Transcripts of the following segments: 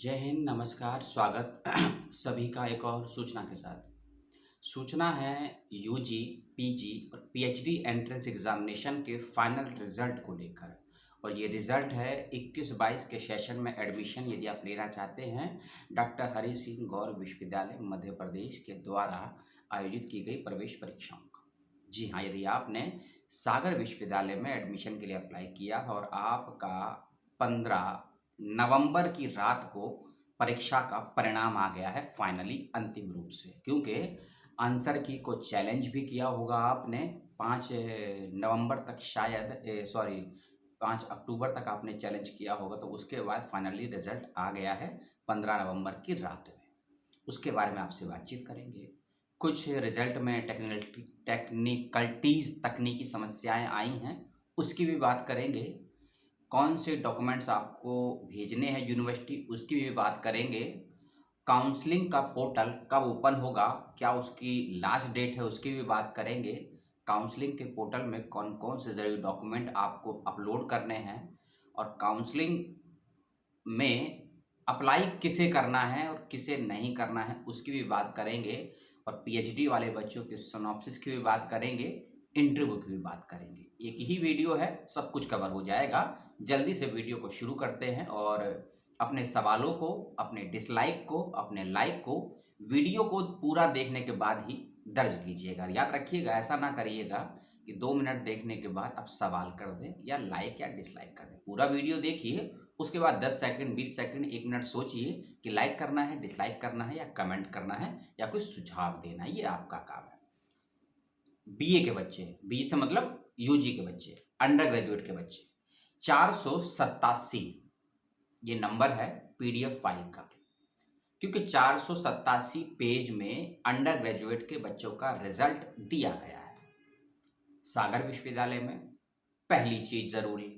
जय हिंद, नमस्कार, स्वागत सभी का एक और सूचना के साथ। सूचना है यूजी, पीजी और पीएचडी एंट्रेंस एग्जामिनेशन के फाइनल रिजल्ट को लेकर। और ये रिजल्ट है 21-22 के सेशन में एडमिशन यदि आप लेना चाहते हैं डॉक्टर हरि सिंह गौर विश्वविद्यालय मध्य प्रदेश के द्वारा आयोजित की गई प्रवेश परीक्षाओं का। जी हाँ, यदि आपने सागर विश्वविद्यालय में एडमिशन के लिए अप्लाई किया और आपका 15 नवंबर की रात को परीक्षा का परिणाम आ गया है फाइनली अंतिम रूप से, क्योंकि आंसर की को चैलेंज भी किया होगा आपने 5 नवंबर तक, शायद 5 अक्टूबर तक आपने चैलेंज किया होगा। तो उसके बाद फाइनली रिजल्ट आ गया है 15 नवंबर की रात में। उसके बारे में आपसे बातचीत करेंगे। कुछ रिजल्ट में तकनीकी समस्याएं आई हैं, उसकी भी बात करेंगे। कौन से डॉक्यूमेंट्स आपको भेजने हैं यूनिवर्सिटी, उसकी भी बात करेंगे। काउंसलिंग का पोर्टल कब ओपन होगा, क्या उसकी लास्ट डेट है, उसकी भी बात करेंगे। काउंसलिंग के पोर्टल में कौन कौन से ज़रूरी डॉक्यूमेंट आपको अपलोड करने हैं और काउंसलिंग में अप्लाई किसे करना है और किसे नहीं करना है, उसकी भी बात करेंगे। और पीएचडी वाले बच्चों के सिनॉप्सिस की भी बात करेंगे, इंटरव्यू की भी बात करेंगे। एक ही वीडियो है, सब कुछ कवर हो जाएगा। जल्दी से वीडियो को शुरू करते हैं और अपने सवालों को, अपने डिसलाइक को, अपने लाइक को वीडियो को पूरा देखने के बाद ही दर्ज कीजिएगा। याद रखिएगा, ऐसा ना करिएगा कि 2 मिनट देखने के बाद आप सवाल कर दें या लाइक या डिसलाइक कर दें। पूरा वीडियो देखिए, उसके बाद 10 सेकंड, 20 सेकंड, 1 मिनट सोचिए कि लाइक करना है, डिसलाइक करना है या कमेंट करना है या कोई सुझाव देना है। ये आपका काम है। बीए के बच्चे, बीए से मतलब यूजी के बच्चे, अंडर ग्रेजुएट के बच्चे, 487 ये नंबर है पीडीएफ फाइल का, क्योंकि 487 पेज में अंडर ग्रेजुएट के बच्चों का रिजल्ट दिया गया है सागर विश्वविद्यालय में। पहली चीज जरूरी,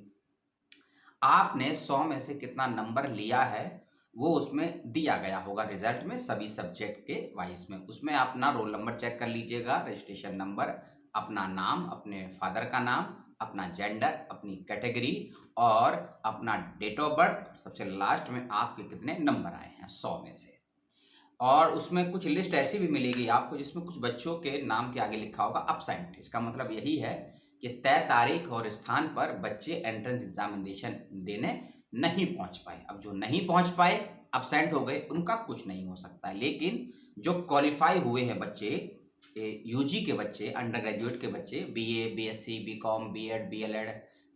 आपने 100 में से कितना नंबर लिया है वो उसमें दिया गया होगा रिजल्ट में, सभी सब्जेक्ट के वाइज में। उसमें अपना रोल नंबर चेक कर लीजिएगा, रजिस्ट्रेशन नंबर, अपना नाम, अपने फादर का नाम, अपना जेंडर, अपनी कैटेगरी और अपना डेट ऑफ बर्थ। सबसे लास्ट में आपके कितने नंबर आए हैं 100 में से। और उसमें कुछ लिस्ट ऐसी भी मिलेगी आपको जिसमें कुछ बच्चों के नाम के आगे लिखा होगा अब्सेंट। इसका मतलब यही है कि तय तारीख और स्थान पर बच्चे एंट्रेंस एग्जामिनेशन देने नहीं पहुंच पाए। अब जो नहीं पहुंच पाए, अब्सेंट हो गए, उनका कुछ नहीं हो सकता है। लेकिन जो क्वालिफाई हुए हैं बच्चे, यूजी के बच्चे, अंडर ग्रेजुएट के बच्चे, BA, BSc, BCom, BEd, BElEd,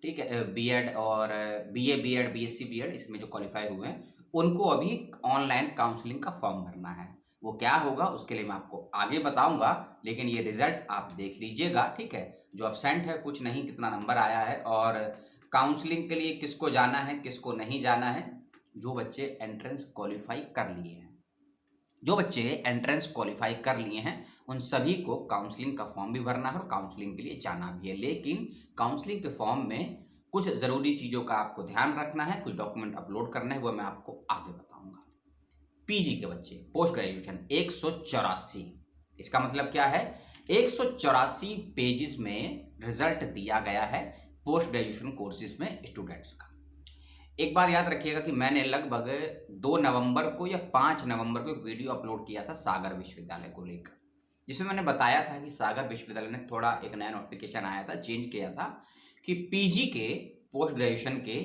ठीक है, बीएड और बीए, बीएड, बीएससी, बीएड, इसमें जो क्वालिफाई हुए हैं उनको अभी ऑनलाइन काउंसलिंग का फॉर्म भरना है। वो क्या होगा उसके लिए मैं आपको आगे बताऊंगा, लेकिन ये रिजल्ट आप देख लीजिएगा, ठीक है। जो अब्सेंट है, कुछ नहीं, कितना नंबर आया है और काउंसलिंग के लिए किसको जाना है, किसको नहीं जाना है। जो बच्चे एंट्रेंस क्वालिफाई कर लिए हैं, जो बच्चे एंट्रेंस क्वालिफाई कर लिए हैं, उन सभी को काउंसलिंग का फॉर्म भी भरना है और काउंसलिंग के लिए जाना भी है। लेकिन काउंसलिंग के फॉर्म में कुछ ज़रूरी चीज़ों का आपको ध्यान रखना है, कुछ डॉक्यूमेंट अपलोड करना है, वो मैं आपको आगे बताऊंगा। पीजी के बच्चे, पोस्ट ग्रेजुएशन 184, इसका मतलब क्या है, 184 पेजेस में रिजल्ट दिया गया है पोस्ट ग्रेजुएशन कोर्सेज में स्टूडेंट्स का। एक बार याद रखिएगा कि मैंने लगभग 2 नवंबर को या 5 नवंबर को एक वीडियो अपलोड किया था सागर विश्वविद्यालय को लेकर, जिसमें मैंने बताया था कि सागर विश्वविद्यालय ने थोड़ा एक नया नोटिफिकेशन आया था, चेंज किया था कि पीजी के पोस्ट ग्रेजुएशन के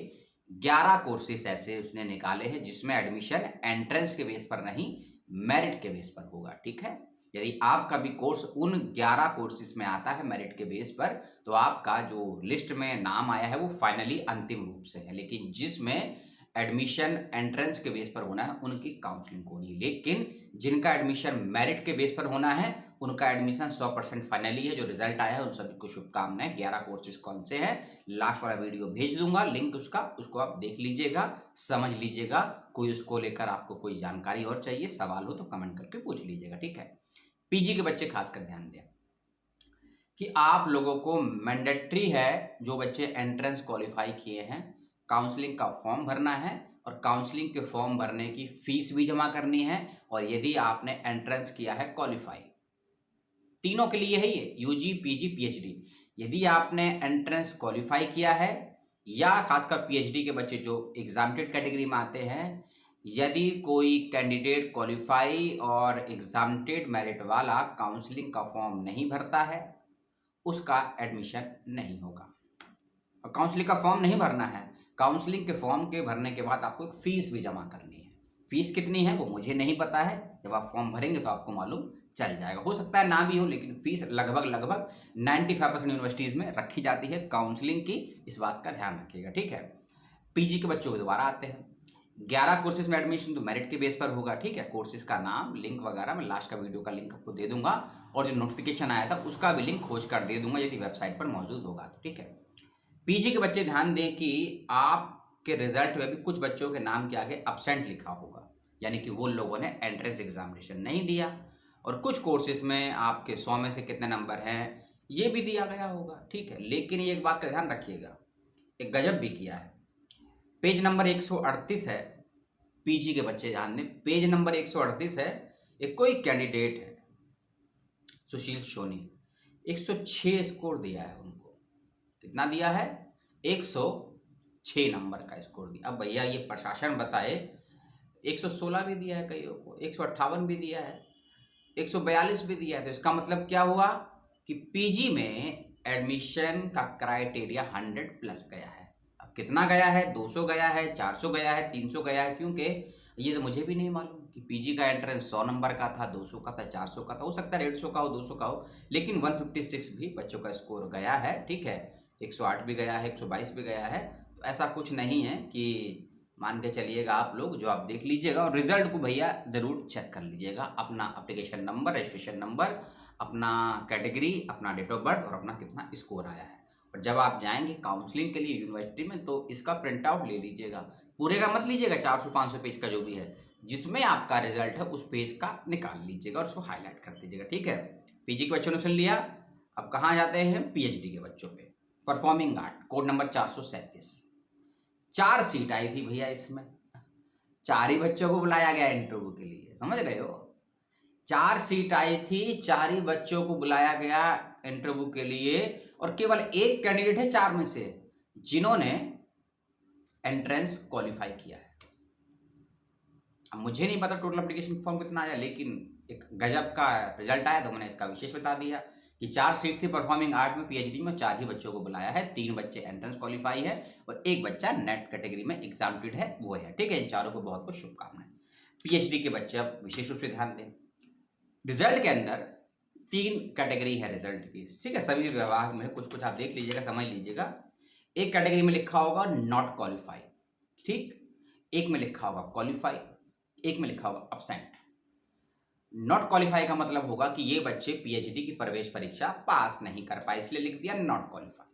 11 कोर्सेस ऐसे उसने निकाले हैं जिसमें एडमिशन एंट्रेंस के बेस पर नहीं, मेरिट के बेस पर होगा, ठीक है। यदि आपका भी कोर्स उन 11 कोर्सेज में आता है मेरिट के बेस पर, तो आपका जो लिस्ट में नाम आया है वो फाइनली अंतिम रूप से है। लेकिन जिसमें एडमिशन एंट्रेंस के बेस पर होना है उनकी काउंसलिंग होनी है। लेकिन जिनका एडमिशन मेरिट के बेस पर होना है उनका एडमिशन 100% फाइनली है। जो रिजल्ट आया है उन सभी को शुभकामनाएं। 11 कोर्सेज कौन से हैं, लास्ट वाला वीडियो भेज दूंगा, लिंक उसका, उसको आप देख लीजिएगा, समझ लीजिएगा। कोई उसको लेकर आपको कोई जानकारी और चाहिए, सवाल हो तो कमेंट करके पूछ लीजिएगा, ठीक है। पीजी के बच्चे खासकर ध्यान दें कि आप लोगों को मैंडेटरी है, जो बच्चे एंट्रेंस क्वालिफाई किए हैं, काउंसलिंग का फॉर्म भरना है और काउंसलिंग के फॉर्म भरने की फीस भी जमा करनी है। और यदि आपने एंट्रेंस किया है क्वालिफाई, तीनों के लिए है ये, यूजी, पीजी, पीएचडी। यदि आपने एंट्रेंस क्वालिफाई किया है या खासकर पीएचडी के बच्चे जो एग्जामिनेटेड कैटेगरी में आते हैं, यदि कोई कैंडिडेट क्वालिफाई और एग्जाम्प्टेड मेरिट वाला काउंसलिंग का फॉर्म नहीं भरता है, उसका एडमिशन नहीं होगा। और काउंसलिंग का फॉर्म नहीं भरना है, काउंसलिंग के फॉर्म के भरने के बाद आपको एक फीस भी जमा करनी है। फीस कितनी है वो मुझे नहीं पता है, जब आप फॉर्म भरेंगे तो आपको मालूम चल जाएगा। हो सकता है ना भी हो, लेकिन फीस लगभग 95% यूनिवर्सिटीज़ में रखी जाती है काउंसलिंग की। इस बात का ध्यान रखिएगा, ठीक है। पीजी के बच्चों को दोबारा आते हैं। 11 कोर्सेज में एडमिशन तो मेरिट के बेस पर होगा, ठीक है। कोर्सेज का नाम, लिंक वगैरह मैं लास्ट का वीडियो का लिंक आपको दे दूंगा, और जो नोटिफिकेशन आया था उसका भी लिंक खोज कर दे दूंगा यदि वेबसाइट पर मौजूद होगा तो, ठीक है। पीजी के बच्चे ध्यान दें कि आपके रिजल्ट में भी कुछ बच्चों के नाम के आगे एब्सेंट लिखा होगा, यानी कि वो लोगों ने एंट्रेंस एग्जामिनेशन नहीं दिया। और कुछ कोर्सेज में आपके 100 में से कितने नंबर हैं ये भी दिया गया होगा, ठीक है। लेकिन ये एक बात का ध्यान रखिएगा, एक गजब भी किया है। पेज नंबर 138 है, पीजी के बच्चे ध्यान दें, पेज नंबर 138 है। एक कोई कैंडिडेट है सुशील सोनी, 106 स्कोर दिया है उनको। कितना दिया है? 106 नंबर का स्कोर दिया। अब भैया ये प्रशासन बताए, 116 भी दिया है कईयों को, 158 भी दिया है, 142 भी दिया है। तो इसका मतलब क्या हुआ कि पीजी में एडमिशन का क्राइटेरिया 100 प्लस गया है। अब कितना गया है? 200 गया है, 400 गया है, 300 गया है, क्योंकि ये तो मुझे भी नहीं मालूम कि पीजी का एंट्रेंस 100 नंबर का था, 200 का था, 400 का था, हो सकता है 150 का हो, 200 का हो, लेकिन 156 भी बच्चों का स्कोर गया है, ठीक है। 108 भी गया है, 122 भी गया है। तो ऐसा कुछ नहीं है कि मान के चलिएगा आप लोग, जो आप देख लीजिएगा। और रिजल्ट को भैया ज़रूर चेक कर लीजिएगा, अपना एप्लीकेशन नंबर, रजिस्ट्रेशन नंबर, अपना कैटेगरी, अपना डेट ऑफ बर्थ और अपना कितना स्कोर आया है। और जब आप जाएंगे काउंसलिंग के लिए यूनिवर्सिटी में तो इसका प्रिंट आउट ले लीजिएगा, पूरे का मत लीजिएगा, 400-500 पेज का जो भी है, जिसमें आपका रिजल्ट है उस पेज का निकाल लीजिएगा और उसको हाईलाइट कर दीजिएगा, ठीक है। पीजी के बच्चों ने सुन लिया। अब कहाँ जाते हैं? पीएचडी के बच्चों पे। Performing art, code number 437। 4 seat आई थी भैया इसमें, 4 ही बच्चों को बुलाया गया इंटरव्यू के लिए, समझ रहे हो। 4 सीट आई थी, 4 ही बच्चों को बुलाया गया इंटरव्यू के लिए, और केवल एक कैंडिडेट है 4 में से जिन्होंने एंट्रेंस क्वालिफाई किया है। अब मुझे नहीं पता टोटल एप्लीकेशन फॉर्म कितना आया, लेकिन एक गजब का रिजल्ट आया तो मैंने इसका विशेष बता दिया कि 4 सीट थी परफॉर्मिंग आर्ट में, पीएचडी में 4 ही बच्चों को बुलाया है। 3 बच्चे एंट्रेंस क्वालिफाई है और एक बच्चा नेट कैटेगरी में एग्जाम्प्टेड है, वो है, ठीक है। इन चारों को बहुत बहुत शुभकामनाएं। पीएचडी के बच्चे अब विशेष रूप से ध्यान दें, रिजल्ट के अंदर 3 कैटेगरी है रिजल्ट की, ठीक है। सभी विभाग में कुछ कुछ आप देख लीजिएगा, समझ लीजिएगा। एक कैटेगरी में लिखा होगा नॉट क्वालिफाई, ठीक। एक में लिखा होगा क्वालिफाई, एक में लिखा होगा अब्सेंट। नॉट क्वालिफाई का मतलब होगा कि ये बच्चे पीएचडी की प्रवेश परीक्षा पास नहीं कर पाए, इसलिए लिख दिया नॉट क्वालिफाई।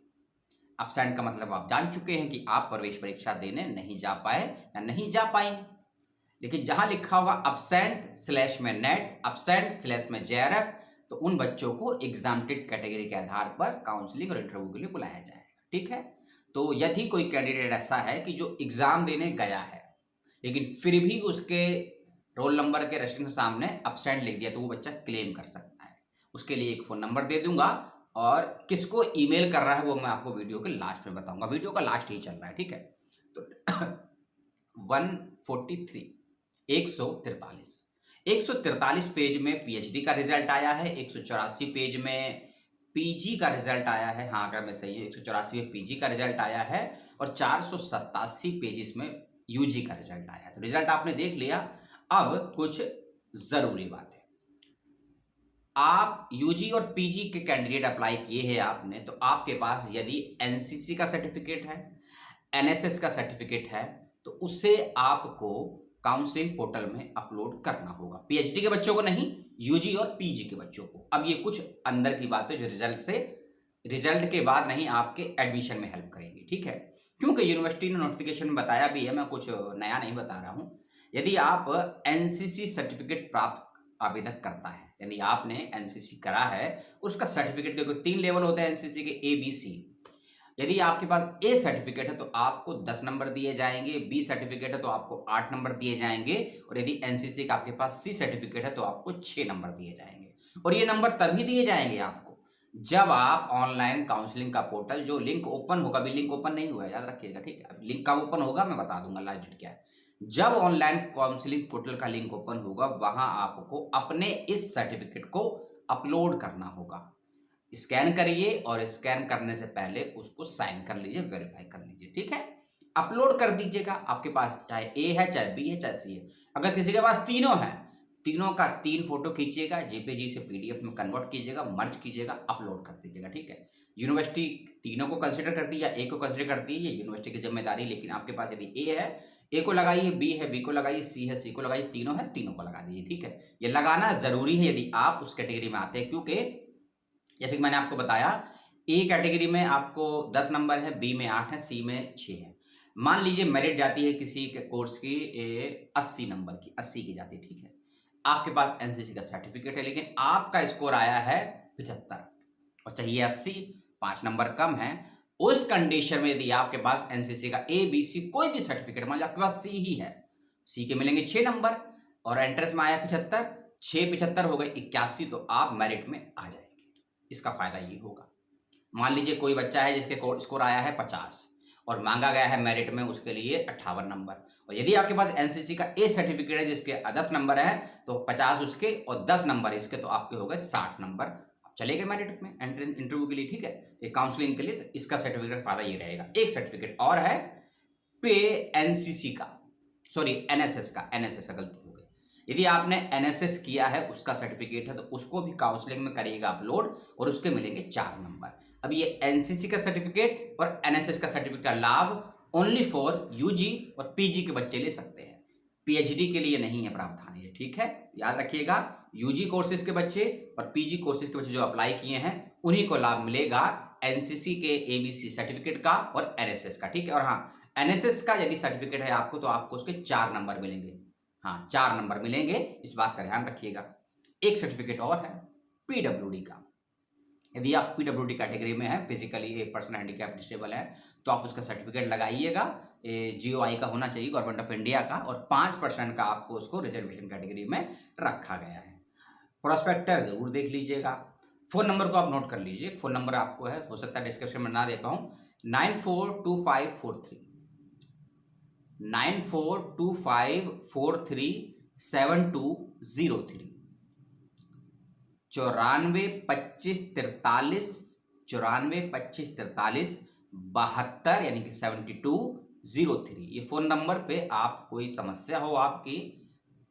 अब्सेंट का मतलब आप जान चुके हैं कि आप प्रवेश परीक्षा देने नहीं जा पाए या नहीं जा पाएंगे। लेकिन जहां लिखा होगा अब्सेंट स्लैश में नेट, अब्सेंट स्लैश में जेआरएफ, तो उन बच्चों को एग्जाम्प्टेड कैटेगरी के आधार पर काउंसलिंग और इंटरव्यू के लिए बुलाया जाएगा, ठीक है। तो यदि कोई कैंडिडेट ऐसा है कि जो एग्जाम देने गया है लेकिन फिर भी उसके रोल नंबर के रजिस्टर के सामने अब्सेंट लिख दिया, तो वो बच्चा क्लेम कर सकता है। उसके लिए एक फ़ोन नंबर दे दूंगा, और किसको ईमेल कर रहा है वो मैं आपको वीडियो के लास्ट में बताऊंगा। वीडियो का लास्ट ही चल रहा है, ठीक है। तो 143 143 पेज में पीएचडी का रिजल्ट आया है, 184 पेज में पीजी का रिजल्ट आया है। हाँ, अगर मैं सही है, 184 में पीजी का रिजल्ट आया है और 487 पेजेस में यूजी का रिजल्ट आया है। तो रिजल्ट आपने देख लिया। अब कुछ जरूरी बात है, आप यूजी और पीजी के कैंडिडेट अप्लाई किए हैं आपने, तो आपके पास यदि एनसीसी का सर्टिफिकेट है, एनएसएस का सर्टिफिकेट है, तो उसे आपको काउंसलिंग पोर्टल में अपलोड करना होगा। पीएचडी के बच्चों को नहीं, यूजी और पीजी के बच्चों को। अब ये कुछ अंदर की बात है जो रिजल्ट के बाद नहीं आपके एडमिशन में हेल्प करेंगी, ठीक है। क्योंकि यूनिवर्सिटी ने नोटिफिकेशन में बताया भी है, मैं कुछ नया नहीं बता रहा हूं। यदि आप एनसीसी सर्टिफिकेट प्राप्त आवेदक करता है, यानी आपने एनसीसी करा है, उसका सर्टिफिकेट, देखो 3 लेवल होते हैं एनसीसी के, ए बी सी। यदि आपके पास ए सर्टिफिकेट है तो आपको 10 नंबर दिए जाएंगे, बी सर्टिफिकेट है तो आपको 8 नंबर दिए जाएंगे, और यदि एनसीसी का आपके पास सी सर्टिफिकेट है तो आपको 6 नंबर दिए जाएंगे। और ये नंबर तभी दिए जाएंगे आपको जब आप ऑनलाइन काउंसलिंग का पोर्टल जो लिंक ओपन होगा, अभी लिंक ओपन नहीं हुआ है, याद रखिएगा, ठीक है। अब लिंक कब ओपन होगा मैं बता दूंगा, लास्ट डेट क्या है। जब ऑनलाइन काउंसलिंग पोर्टल का लिंक ओपन होगा, वहां आपको अपने इस सर्टिफिकेट को अपलोड करना होगा। स्कैन करिए और स्कैन करने से पहले उसको साइन कर लीजिए, वेरीफाई कर लीजिए, ठीक है। अपलोड कर दीजिएगा। आपके पास चाहे ए है, चाहे बी है, चाहे सी है। अगर किसी के पास तीनों है, तीनों का 3 फोटो खींचिएगा, जेपीजी से पीडीएफ में कन्वर्ट कीजिएगा, मर्ज कीजिएगा, अपलोड कर दीजिएगा, ठीक है। यूनिवर्सिटी तीनों को कंसिडर करती है या ए को कंसिडर करती है, ये यूनिवर्सिटी की जिम्मेदारी। लेकिन आपके पास यदि ए है, ए को लगाइए, बी है, बी को लगाइए, सी है, सी को लगाइए, तीनों है, तीनों को लगा दीजिए, ठीक है। ये लगाना जरूरी है यदि आप उस कैटेगरी में आते हैं, क्योंकि जैसे कि मैंने आपको बताया, ए कैटेगरी में आपको 10 नंबर है, बी में 8 है, सी में 6 है। मान लीजिए मेरिट जाती है किसी के कोर्स की 80 नंबर की, 80 की जाती है, ठीक है। आपके पास एनसीसी का सर्टिफिकेट है, लेकिन आपका स्कोर आया है 75 और चाहिए 80, 5 नंबर कम है। उस कंडीशन में यदि आपके पास एनसीसी का ए बी सी कोई भी सर्टिफिकेट, मान लीजिए आपके पास सी ही है, सी के मिलेंगे 6 नंबर और एंट्रेंस में आया 75, 6 75 हो गए 81, तो आप मेरिट में आ जाएंगे। इसका फायदा ये होगा। मान लीजिए कोई बच्चा है जिसके स्कोर आया है 50 और मांगा गया है मेरिट में उसके लिए 58 नंबर, और यदि आपके पास एनसीसी का ए सर्टिफिकेट है जिसके 10 नंबर है, तो 50 उसके और 10 नंबर इसके, तो आपके हो गए 60 नंबर। आप चले गए मेरिट में एंट्रेंस इंटरव्यू के लिए, ठीक है, ये काउंसलिंग के लिए। तो इसका सर्टिफिकेट फायदा ये रहेगा। एक सर्टिफिकेट और है पे एनसीसी का, सॉरी एनएसएस का, एनएसएस का गलती हो गई। यदि आपने एनएसएस किया है, उसका सर्टिफिकेट है, तो उसको भी काउंसलिंग में करिएगा अपलोड और उसके मिलेंगे 4 नंबर। अब ये एनसीसी का सर्टिफिकेट और एनएसएस का सर्टिफिकेट का लाभ ओनली फॉर यूजी और पीजी के बच्चे ले सकते हैं, पीएचडी के लिए नहीं है प्रावधान ये, ठीक है। याद रखिएगा, यूजी कोर्सेज के बच्चे और पीजी कोर्सेज के बच्चे जो अप्लाई किए हैं उन्हीं को लाभ मिलेगा एनसीसी के एबीसी सर्टिफिकेट का और एनएसएस का, ठीक है। और हाँ, एनएसएस का यदि सर्टिफिकेट है आपको, तो आपको उसके 4 नंबर मिलेंगे। हाँ, 4 नंबर मिलेंगे, इस बात का ध्यान रखिएगा। एक सर्टिफिकेट और है पीडब्ल्यूडी का। यदि आप पीडब्ल्यूडी कैटेगरी में है, फिजिकली 1% हैंडीकैप डिसेबल है, तो आप उसका सर्टिफिकेट लगाइएगा। जीओआई का होना चाहिए, गवर्नमेंट ऑफ इंडिया का, और 5% का आपको उसको रिजर्वेशन कैटेगरी में रखा गया है। प्रोस्पेक्टर जरूर देख लीजिएगा। फोन नंबर को आप नोट कर लीजिए, फोन नंबर आपको है, हो सकता है डिस्क्रिप्शन में ना दे पाऊं, 942543 9425437203 942543 72 यानी कि 7203। ये फोन नंबर पे आप कोई समस्या हो आपकी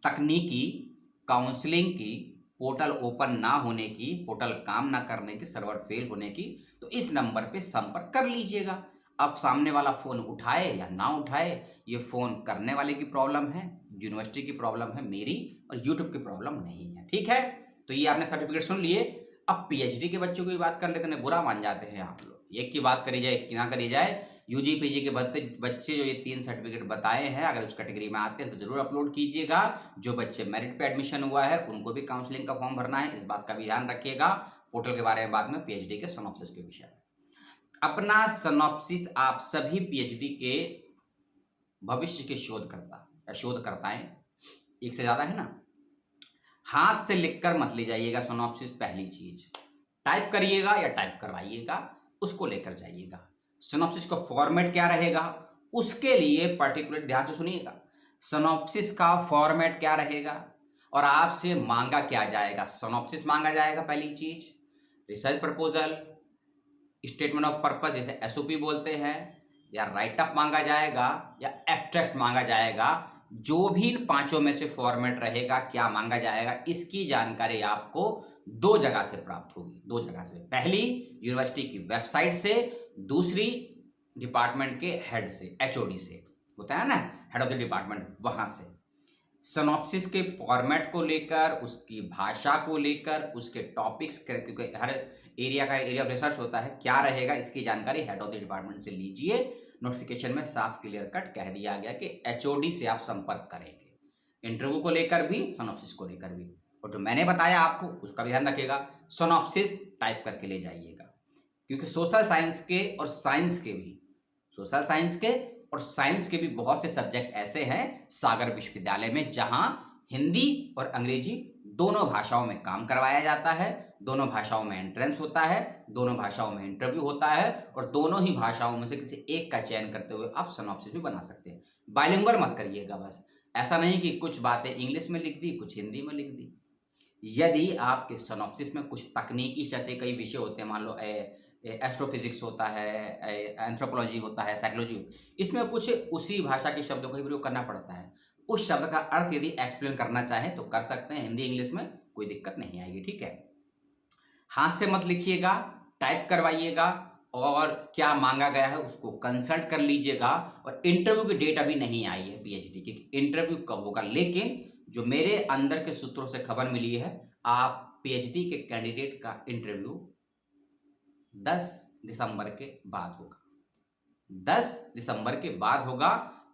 तकनीकी, काउंसलिंग की, पोर्टल ओपन ना होने की, पोर्टल काम ना करने की, सर्वर फेल होने की, तो इस नंबर पे संपर्क कर लीजिएगा। अब सामने वाला फोन उठाए या ना उठाए, ये फोन करने वाले की प्रॉब्लम है, यूनिवर्सिटी की प्रॉब्लम है, मेरी और यूट्यूब की प्रॉब्लम नहीं है, ठीक है। तो ये आपने सर्टिफिकेट सुन लिए। अब पीएचडी के बच्चों की बात कर लेते हैं, बुरा मान जाते हैं आप लोग, एक की बात करी जाए एक की ना करी जाए। यूजी पीजी के बच्चे जो ये 3 सर्टिफिकेट बताए हैं, अगर उस कैटेगरी में आते हैं तो जरूर अपलोड कीजिएगा। जो बच्चे मेरिट पे एडमिशन हुआ है उनको भी काउंसलिंग का फॉर्म भरना है, इस बात का भी ध्यान रखिएगा। पोर्टल के बारे में बाद में, पीएचडी के सिनॉप्सिस के विषय में अपना सिनॉप्सिस आप सभी पीएचडी के भविष्य के शोधकर्ता या शोधकर्ताएं, एक से ज्यादा है ना, हाथ से लिखकर मत ले जाइएगा सिनॉप्सिस। पहली चीज टाइप करिएगा या टाइप करवाइएगा, उसको लेकर जाइएगा। सिनॉप्सिस का फॉर्मेट क्या रहेगा, उसके लिए पर्टिकुलर ध्यान से सुनिएगा। सिनॉप्सिस का फॉर्मेट क्या रहेगा और आपसे मांगा क्या जाएगा। सिनॉप्सिस मांगा जाएगा पहली चीज, research proposal, statement of purpose जिसे एसओपी बोलते हैं, या राइट अप मांगा जाएगा या एब्स्ट्रैक्ट मांगा जाएगा। जो भी इन 5 में से फॉर्मेट रहेगा, क्या मांगा जाएगा, इसकी जानकारी आपको 2 जगह से प्राप्त होगी। 2 जगह से, पहली यूनिवर्सिटी की वेबसाइट से, दूसरी डिपार्टमेंट के हेड से, एचओडी से, होता है ना हेड ऑफ द डिपार्टमेंट, वहां से। सिनॉप्सिस के फॉर्मेट को लेकर, उसकी भाषा को लेकर, उसके टॉपिक्स, क्योंकि हर एरिया का एरिया ऑफ रिसर्च होता है, क्या रहेगा, इसकी जानकारी हेड ऑफ द डिपार्टमेंट से लीजिए। नोटिफिकेशन में साफ क्लियर कट कह दिया गया कि एचओडी से आप संपर्क करेंगे, इंटरव्यू को लेकर भी, सिनॉप्सिस को लेकर भी। और जो मैंने बताया आपको उसका भी ध्यान रखिएगा, सिनॉप्सिस टाइप करके ले जाइएगा, क्योंकि सोशल साइंस के और साइंस के भी, सोशल साइंस के और साइंस के भी बहुत से सब्जेक्ट ऐसे हैं सागर विश्वविद्यालय में, जहां हिंदी और अंग्रेजी दोनों भाषाओं में काम करवाया जाता है। दोनों भाषाओं में एंट्रेंस होता है, दोनों भाषाओं में इंटरव्यू होता है और दोनों ही भाषाओं में से किसी एक का चयन करते हुए आप सिनॉप्सिस भी बना सकते हैं। बाइलिंगुअल मत करिएगा बस, ऐसा नहीं कि कुछ बातें इंग्लिश में लिख दी, कुछ हिंदी में लिख दी। यदि आपके सिनॉप्सिस में कुछ तकनीकी जैसे कई विषय होते हैं, मान लो एस्ट्रोफिजिक्स होता है, एंथ्रोपोलॉजी होता है, साइकोलॉजी, इसमें कुछ उसी भाषा के शब्दों का ही प्रयोग करना पड़ता है। उस शब्द का अर्थ यदि एक्सप्लेन करना चाहें तो कर सकते हैं, हिंदी इंग्लिश में कोई दिक्कत नहीं आएगी, ठीक है। हाथ से मत लिखिएगा, टाइप करवाइएगा और क्या मांगा गया है उसको कंसल्ट कर लीजिएगा। और इंटरव्यू की डेट अभी नहीं आई है पीएचडी की, इंटरव्यू कब होगा, लेकिन जो मेरे अंदर के सूत्रों से खबर मिली है, आप पीएचडी के कैंडिडेट का इंटरव्यू 10 दिसंबर के बाद होगा। 10 दिसंबर के बाद होगा,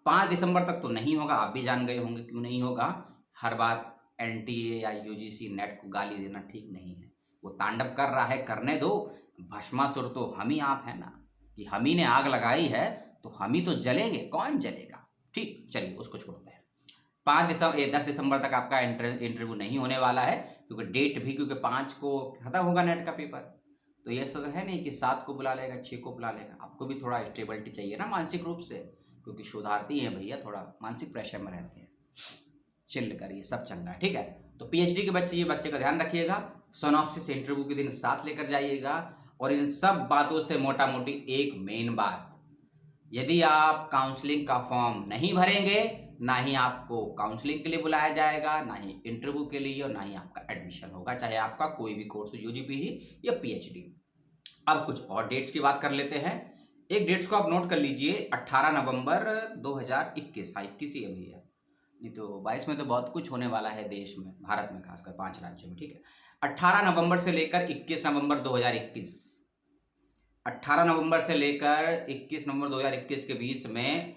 5 दिसंबर तक तो नहीं होगा। आप भी जान गए होंगे क्यों नहीं होगा। हर बात एनटीए या यूजीसी नेट को गाली देना ठीक नहीं है। वो तांडव कर रहा है, करने दो। भस्मासुर तो हम ही आप हैं ना, कि हम ही ने आग लगाई है तो हम ही तो जलेंगे, कौन जलेगा। ठीक, चलिए उसको छोड़ते हैं। 10 दिसंबर तक आपका इंटरव्यू नहीं होने वाला है, क्योंकि डेट भी, क्योंकि 5 को खत्म होगा नेट का पेपर। तो ये सब है नहीं कि 7 को बुला लेगा, 6 को बुला लेगा। आपको भी थोड़ा स्टेबिलिटी चाहिए ना मानसिक रूप से, क्योंकि शोधार्थी हैं भैया, थोड़ा मानसिक प्रेशर में रहते हैं। चिल्ल करिए, सब चंगा है, ठीक है। तो पीएचडी के बच्चे, ये बच्चे का ध्यान रखिएगा, सिनॉप्सिस इंटरव्यू के दिन साथ लेकर जाइएगा। और इन सब बातों से मोटा मोटी एक मेन बात, यदि आप काउंसलिंग का फॉर्म नहीं भरेंगे, ना ही आपको काउंसलिंग के लिए बुलाया जाएगा, ना ही इंटरव्यू के लिए, और ना ही आपका एडमिशन होगा, चाहे आपका कोई भी कोर्स हो, यूजी पीजी या पीएचडी। अब कुछ और डेट्स की बात कर लेते हैं। एक डेट्स को आप नोट कर लीजिए, 18 नवंबर 2021। हाँ, 21 ही है भैया, नहीं तो 22 में तो बहुत कुछ होने वाला है देश में, भारत में, खासकर 5 राज्यों में, ठीक है। 18 नवंबर से लेकर 21 नवंबर 2021, 18 नवंबर से लेकर 21 नवंबर 2021 के बीच में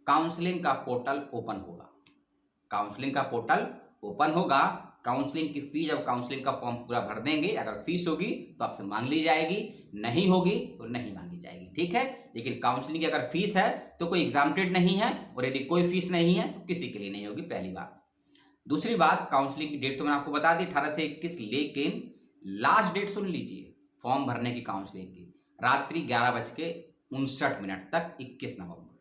काउंसलिंग का पोर्टल ओपन होगा। काउंसलिंग का पोर्टल ओपन होगा। काउंसलिंग की फीस, जब काउंसलिंग का फॉर्म पूरा भर देंगे, अगर फीस होगी तो आपसे मांग ली जाएगी, नहीं होगी तो नहीं मांगी जाएगी, ठीक है। लेकिन काउंसलिंग की अगर फीस है तो कोई एग्जामिनेटेड नहीं है, और यदि कोई फीस नहीं है तो किसी के लिए नहीं होगी, पहली बात। दूसरी बात, काउंसलिंग की डेट तो मैंने आपको बता दी 18 से 21, लेकिन लास्ट डेट सुन लीजिए फॉर्म भरने की काउंसलिंग की, रात्रि 11:59 तक 21 नवंबर,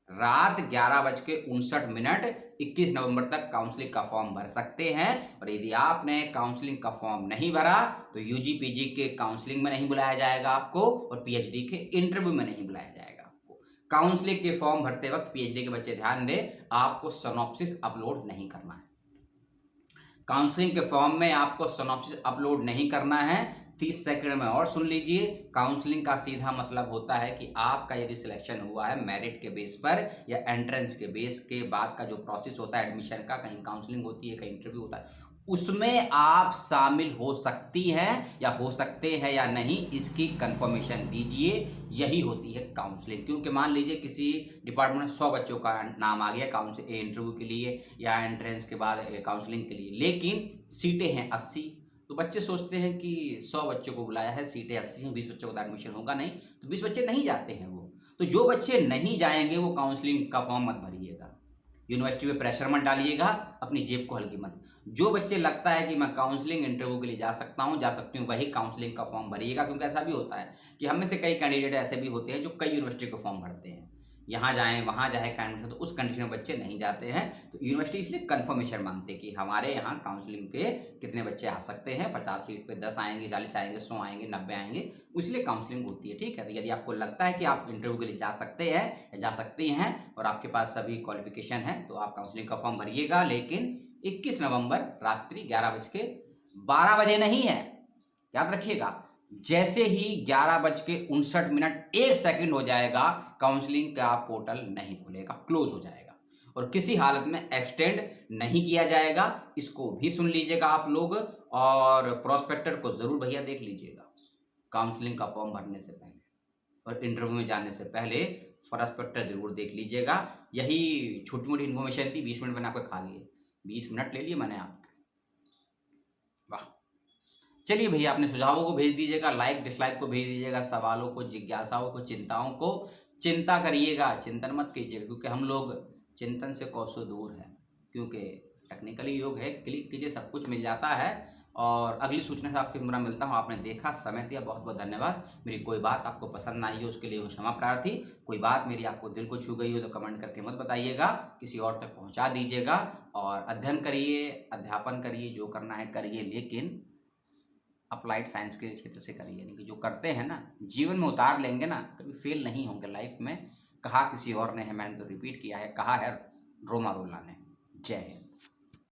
रात 11:59 21 नवंबर तक काउंसलिंग का फॉर्म भर सकते हैं। और यदि आपने काउंसलिंग का फॉर्म नहीं भरा तो यूजी पीजी के काउंसलिंग में नहीं बुलाया जाएगा आपको, और पीएचडी के इंटरव्यू में नहीं बुलाया जाएगा आपको। काउंसलिंग के फॉर्म भरते वक्त पीएचडी के बच्चे ध्यान दें, आपको सिनॉप्सिस अपलोड नहीं करना है। काउंसलिंग के फॉर्म में आपको सिनॉप्सिस अपलोड नहीं करना है। 30 सेकंड में और सुन लीजिए, काउंसलिंग का सीधा मतलब होता है कि आपका यदि सिलेक्शन हुआ है मेरिट के बेस पर या एंट्रेंस के बेस के बाद का जो प्रोसेस होता है एडमिशन का, कहीं काउंसलिंग होती है, कहीं इंटरव्यू होता है, उसमें आप शामिल हो सकती हैं या हो सकते हैं या नहीं, इसकी कंफर्मेशन दीजिए। यही होती है काउंसलिंग। क्योंकि मान लीजिए किसी डिपार्टमेंट में 100 बच्चों का नाम आ गया काउंसलिंग इंटरव्यू के लिए या एंट्रेंस के बाद काउंसलिंग के लिए, लेकिन सीटें हैं 80, तो बच्चे सोचते हैं कि 100 बच्चों को बुलाया है, सीटें 80 हैं, 20 बच्चों का एडमिशन होगा नहीं, तो 20 बच्चे नहीं जाते हैं वो। तो जो बच्चे नहीं जाएंगे वो काउंसलिंग का फॉर्म मत भरिएगा, यूनिवर्सिटी में प्रेशर मत डालिएगा, अपनी जेब को हल्की मत। जो बच्चे लगता है कि मैं काउंसलिंग इंटरव्यू के लिए जा सकता हूँ, जा सकती हूँ, वही काउंसलिंग का फॉर्म भरिएगा। क्योंकि ऐसा भी होता है कि हम में से कई कैंडिडेट ऐसे भी होते हैं जो कई यूनिवर्सिटी को फॉर्म भरते हैं, यहाँ जाएं वहाँ जाए कैंडिडेट, तो उस कंडीशन में बच्चे नहीं जाते हैं। तो यूनिवर्सिटी इसलिए कंफर्मेशन मांगते हैं कि हमारे यहाँ काउंसलिंग के कितने बच्चे आ सकते हैं, 50 सीट पे 10 आएंगे, 40 आएंगे, 100 आएंगे, 90 आएंगे, इसलिए काउंसलिंग होती है, ठीक है। तो यदि आपको लगता है कि आप इंटरव्यू के लिए जा सकते हैं या जा सकती हैं और आपके पास सभी क्वालिफिकेशन है, तो आप काउंसलिंग का फॉर्म भरिएगा। लेकिन 21 नवंबर रात्रि 11:12 बजे नहीं है, याद रखिएगा। जैसे ही 11:59 हो जाएगा, काउंसलिंग का पोर्टल नहीं खुलेगा, क्लोज हो जाएगा, और किसी हालत में एक्सटेंड नहीं किया जाएगा। इसको भी सुन लीजिएगा आप लोग, और प्रोस्पेक्टर को जरूर भैया देख लीजिएगा काउंसलिंग का फॉर्म भरने से पहले और इंटरव्यू में जाने से पहले प्रोस्पेक्टर जरूर देख लीजिएगा। यही छोटी मोटी इन्फॉर्मेशन थी, 20 मिनट मैंने आपको खा लिए, 20 मिनट ले लिए मैंने आपके। वाह, चलिए भैया, अपने सुझावों को भेज दीजिएगा, लाइक डिसलाइक को भेज दीजिएगा, सवालों को, जिज्ञासाओं को, चिंताओं को चिंता करिएगा, चिंतन मत कीजिएगा, क्योंकि हम लोग चिंतन से कोसों दूर हैं। क्योंकि टेक्निकली योग है, क्लिक कीजिए सब कुछ मिल जाता है, और अगली सूचना से आपके पुनः मिलता हूँ। आपने देखा, समय दिया, बहुत बहुत धन्यवाद। मेरी कोई बात आपको पसंद ना आई हो उसके लिए वो क्षमा प्रार्थी। कोई बात मेरी आपको दिल को छू गई हो तो कमेंट करके मत बताइएगा, किसी और तक पहुँचा दीजिएगा। और अध्ययन करिए, अध्यापन करिए, जो करना है करिए, लेकिन अप्लाइड साइंस के क्षेत्र से करिए। यानी कि जो करते हैं ना, जीवन में उतार लेंगे ना, कभी फेल नहीं होंगे लाइफ में। कहा किसी और ने है, मैंने तो रिपीट किया है, कहा है रोमा रोला ने। जय हिंद।